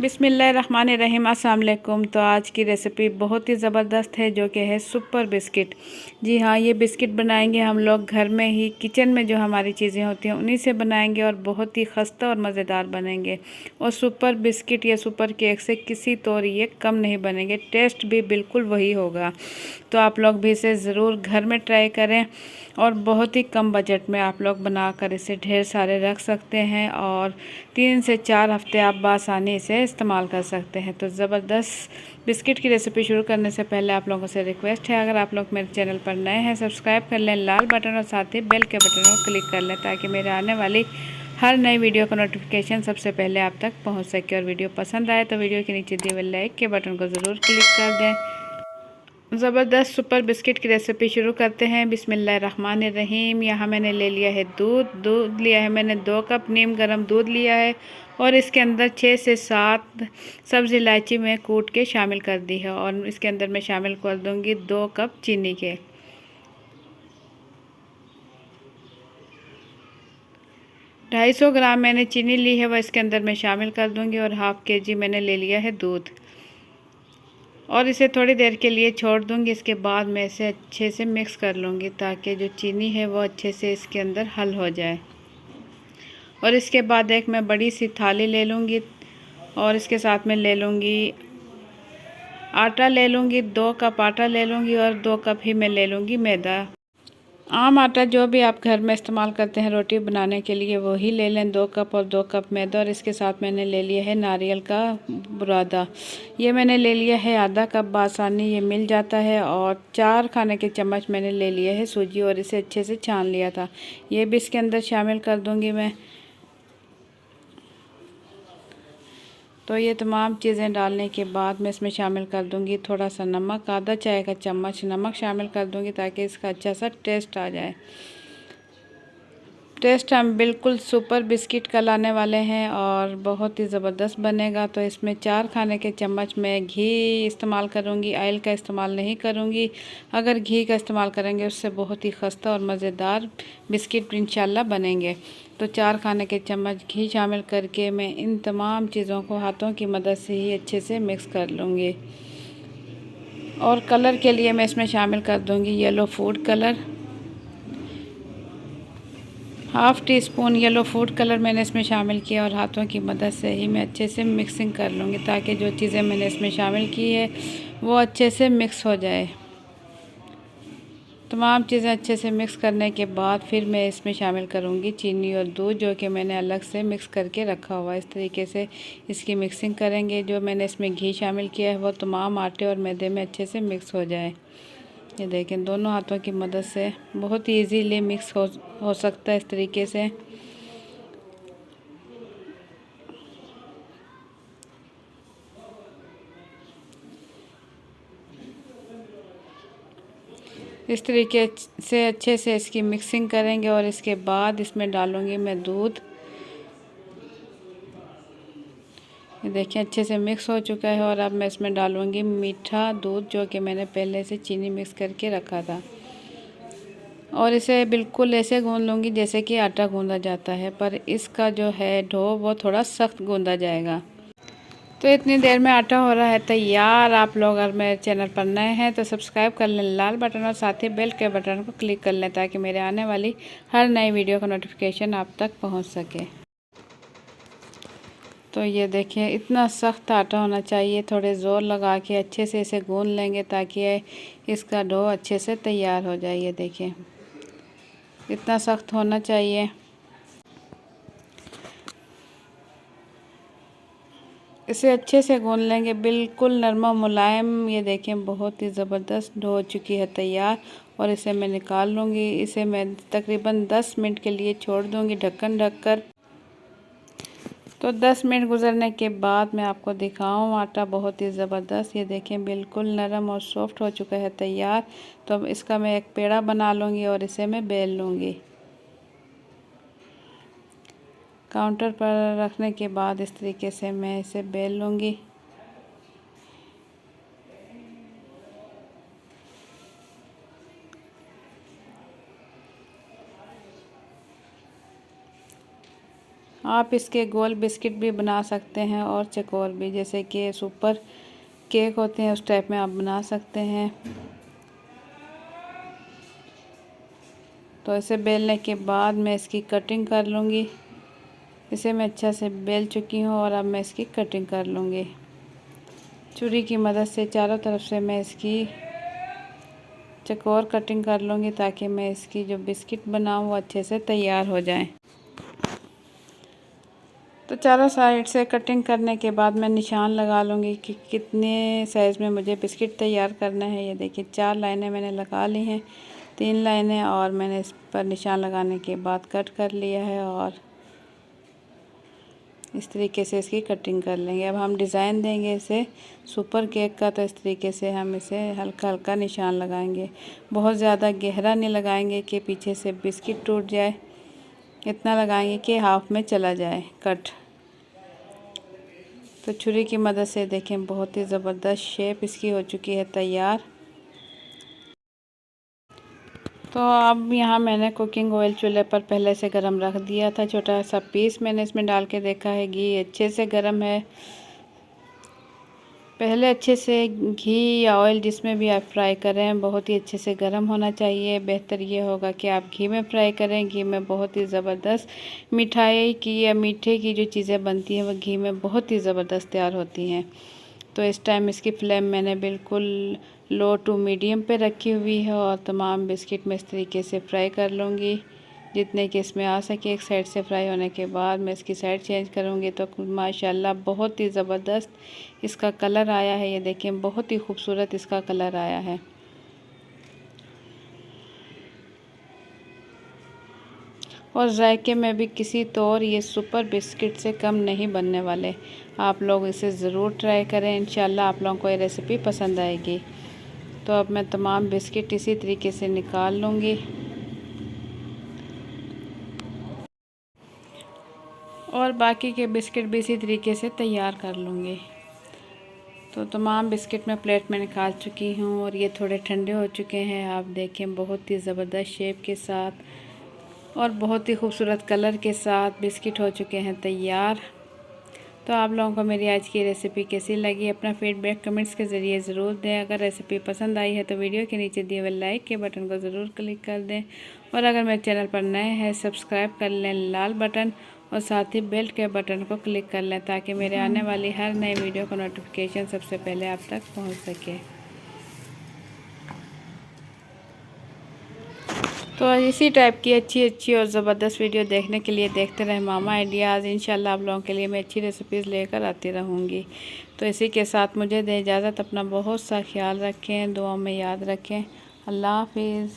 बिस्मिल्लाहिर्रहमानिर्रहीम। अस्सलाम वालेकुम। तो आज की रेसिपी बहुत ही ज़बरदस्त है, जो कि है सुपर बिस्किट। जी हाँ, ये बिस्किट बनाएंगे हम लोग घर में ही, किचन में जो हमारी चीज़ें होती हैं उन्हीं से बनाएंगे और बहुत ही खस्ता और मज़ेदार बनेंगे। और सुपर बिस्किट या सुपर केक से किसी तौर ये कम नहीं बनेंगे, टेस्ट भी बिल्कुल वही होगा। तो आप लोग भी इसे ज़रूर घर में ट्राई करें और बहुत ही कम बजट में आप लोग बनाकर इसे ढेर सारे रख सकते हैं और 3 से 4 हफ्ते आप बआसानी इसे इस्तेमाल कर सकते हैं। तो ज़बरदस्त बिस्किट की रेसिपी शुरू करने से पहले आप लोगों से रिक्वेस्ट है, अगर आप लोग मेरे चैनल पर नए हैं सब्सक्राइब कर लें लाल बटन और साथ ही बेल के बटन को क्लिक कर लें, ताकि मेरे आने वाली हर नई वीडियो का नोटिफिकेशन सबसे पहले आप तक पहुंच सके। और वीडियो पसंद आए तो वीडियो के नीचे दिए हुए लाइक के बटन को ज़रूर क्लिक कर दें। ज़बरदस्त सुपर बिस्किट की रेसिपी शुरू करते हैं। बिस्मिल्लाहिर्रहमानिर्रहीम। यहाँ मैंने ले लिया है दूध लिया है मैंने 2 कप नीम गर्म दूध लिया है और इसके अंदर 6 से 7 सब्ज़ इलायची में कूट के शामिल कर दी है और इसके अंदर मैं शामिल कर दूँगी 2 कप चीनी के। 250 ग्राम मैंने चीनी ली है, वह इसके अंदर मैं शामिल कर दूँगी और हाफ़ केजी मैंने ले लिया है दूध और इसे थोड़ी देर के लिए छोड़ दूंगी। इसके बाद मैं इसे अच्छे से मिक्स कर लूँगी ताकि जो चीनी है वो अच्छे से इसके अंदर हल हो जाए। और इसके बाद एक मैं बड़ी सी थाली ले लूँगी और इसके साथ में ले लूँगी आटा, ले लूँगी 2 कप आटा ले लूँगी और 2 कप ही मैं ले लूँगी मैदा। आम आटा जो भी आप घर में इस्तेमाल करते हैं रोटी बनाने के लिए वो ही ले लें, 2 कप और 2 कप मैदा। और इसके साथ मैंने ले लिया है नारियल का बुरादा, ये मैंने ले लिया है आधा कप, बआसानी ये मिल जाता है। और 4 खाने के चम्मच मैंने ले लिया है सूजी और इसे अच्छे से छान लिया था, ये भी इसके अंदर शामिल कर दूँगी मैं। तो ये तमाम चीज़ें डालने के बाद मैं इसमें शामिल कर दूंगी थोड़ा सा नमक, आधा चाय का चम्मच नमक शामिल कर दूंगी ताकि इसका अच्छा सा टेस्ट आ जाए। टेस्ट हम बिल्कुल सुपर बिस्किट का लाने वाले हैं और बहुत ही ज़बरदस्त बनेगा। तो इसमें 4 खाने के चम्मच में घी इस्तेमाल करूंगी, ऑयल का इस्तेमाल नहीं करूंगी। अगर घी का इस्तेमाल करेंगे उससे बहुत ही खस्ता और मज़ेदार बिस्किट इंशाल्लाह बनेंगे। तो 4 खाने के चम्मच घी शामिल करके मैं इन तमाम चीज़ों को हाथों की मदद से ही अच्छे से मिक्स कर लूँगी। और कलर के लिए मैं इसमें शामिल कर दूँगी yellow food colour, half tea spoon yellow food colour मैंने इसमें शामिल किया और हाथों की मदद से ही मैं अच्छे से मिक्सिंग कर लूँगी ताकि जो चीज़ें मैंने इसमें शामिल की है वो अच्छे से मिक्स हो जाए। तमाम चीज़ें अच्छे से मिक्स करने के बाद फिर मैं इसमें शामिल करूँगी चीनी और दूध, जो कि मैंने अलग से मिक्स करके रखा हुआ है। इस तरीके से इसकी मिक्सिंग करेंगे। जो मैंने इसमें घी शामिल किया है वो तमाम आटे और मैदे में अच्छे से मिक्स हो जाए। ये देखें, दोनों हाथों की मदद से बहुत ही ईजीली मिक्स हो सकता है इस तरीके से। इस तरीके से अच्छे से इसकी मिक्सिंग करेंगे और इसके बाद इसमें डालूंगी मैं दूध। ये देखिए अच्छे से मिक्स हो चुका है और अब मैं इसमें डालूंगी मीठा दूध, जो कि मैंने पहले से चीनी मिक्स करके रखा था। और इसे बिल्कुल ऐसे गूंद लूँगी जैसे कि आटा गूंदा जाता है, पर इसका जो है डो वो थोड़ा सख्त गूंदा जाएगा। तो इतनी देर में आटा हो रहा है तैयार। आप लोग अगर मेरे चैनल पर नए हैं तो सब्सक्राइब कर लें लाल बटन और साथ ही बेल के बटन को क्लिक कर लें, ताकि मेरे आने वाली हर नई वीडियो का नोटिफिकेशन आप तक पहुंच सके। तो ये देखिए इतना सख्त आटा होना चाहिए, थोड़े ज़ोर लगा के अच्छे से इसे गूंद लेंगे ताकि इसका डो अच्छे से तैयार हो जाए। ये देखिए इतना सख्त होना चाहिए। इसे अच्छे से गूंद लेंगे बिल्कुल नरम मुलायम। ये देखें बहुत ही ज़बरदस्त डो हो चुकी है तैयार और इसे मैं निकाल लूँगी। इसे मैं तकरीबन 10 मिनट के लिए छोड़ दूँगी ढक्कन ढककर। तो 10 मिनट गुजरने के बाद मैं आपको दिखाऊं, आटा बहुत ही ज़बरदस्त ये देखें बिल्कुल नरम और सॉफ्ट हो चुका है तैयार। तो अब इसका मैं एक पेड़ा बना लूँगी और इसे मैं बेल लूँगी। काउंटर पर रखने के बाद इस तरीके से मैं इसे बेल लूँगी। आप इसके गोल बिस्किट भी बना सकते हैं और चकोर भी, जैसे कि सुपर केक होते हैं उस टाइप में आप बना सकते हैं। तो इसे बेलने के बाद मैं इसकी कटिंग कर लूँगी। इसे मैं अच्छा से बेल चुकी हूँ और अब मैं इसकी कटिंग कर लूँगी। छुरी की मदद से चारों तरफ से मैं इसकी चकोर कटिंग कर लूँगी ताकि मैं इसकी जो बिस्किट बनाऊँ वो अच्छे से तैयार हो जाए। तो चारों साइड से कटिंग करने के बाद मैं निशान लगा लूँगी कि कितने साइज़ में मुझे बिस्किट तैयार करना है। ये देखिए 4 लाइनें मैंने लगा ली हैं, 3 लाइनें और मैंने इस पर निशान लगाने के बाद कट कर लिया है और इस तरीके से इसकी कटिंग कर लेंगे। अब हम डिज़ाइन देंगे इसे सुपर केक का, तो इस तरीके से हम इसे हल्का हल्का निशान लगाएंगे। बहुत ज़्यादा गहरा नहीं लगाएंगे कि पीछे से बिस्किट टूट जाए, इतना लगाएंगे कि हाफ में चला जाए कट। तो छुरी की मदद से देखें बहुत ही ज़बरदस्त शेप इसकी हो चुकी है तैयार। तो अब यहाँ मैंने कुकिंग ऑयल चूल्हे पर पहले से गरम रख दिया था। छोटा सा पीस मैंने इसमें डाल के देखा है, घी अच्छे से गरम है। पहले अच्छे से घी या ऑयल जिसमें भी आप फ्राई करें बहुत ही अच्छे से गरम होना चाहिए। बेहतर ये होगा कि आप घी में फ्राई करें। घी में बहुत ही ज़बरदस्त मिठाई की या मीठे की जो चीज़ें बनती हैं वो घी में बहुत ही ज़बरदस्त तैयार होती हैं। तो इस टाइम इसकी फ्लेम मैंने बिल्कुल लो टू मीडियम पे रखी हुई है और तमाम बिस्किट मैं इस तरीके से फ्राई कर लूँगी जितने कि इसमें आ सके। एक साइड से फ्राई होने के बाद मैं इसकी साइड चेंज करूँगी। तो माशाल्लाह बहुत ही ज़बरदस्त इसका कलर आया है। ये देखें बहुत ही खूबसूरत इसका कलर आया है। और जायके में भी किसी तौर ये सुपर बिस्किट से कम नहीं बनने वाले। आप लोग इसे ज़रूर ट्राई करें, इंशाल्लाह आप लोगों को ये रेसिपी पसंद आएगी। तो अब मैं तमाम बिस्किट इसी तरीके से निकाल लूँगी और बाकी के बिस्किट भी इसी तरीके से तैयार कर लूँगी। तो तमाम बिस्किट मैं प्लेट में निकाल चुकी हूँ और ये थोड़े ठंडे हो चुके हैं। आप देखें बहुत ही ज़बरदस्त शेप के साथ और बहुत ही खूबसूरत कलर के साथ बिस्किट हो चुके हैं तैयार। तो आप लोगों को मेरी आज की रेसिपी कैसी लगी अपना फीडबैक कमेंट्स के ज़रिए ज़रूर दें। अगर रेसिपी पसंद आई है तो वीडियो के नीचे दिए हुए लाइक के बटन को ज़रूर क्लिक कर दें और अगर मेरे चैनल पर नए हैं सब्सक्राइब कर लें लाल बटन और साथ ही बेल के बटन को क्लिक कर लें ताकि मेरे आने वाली हर नई वीडियो का नोटिफिकेशन सबसे पहले आप तक पहुँच सके। तो इसी टाइप की अच्छी और ज़बरदस्त वीडियो देखने के लिए देखते रहें मामा आइडियाज़। इंशाल्लाह आप लोगों के लिए मैं अच्छी रेसिपीज़ लेकर आती रहूँगी। तो इसी के साथ मुझे दें इजाज़त। अपना बहुत सा ख्याल रखें, दुआ में याद रखें। अल्लाह हाफिज़।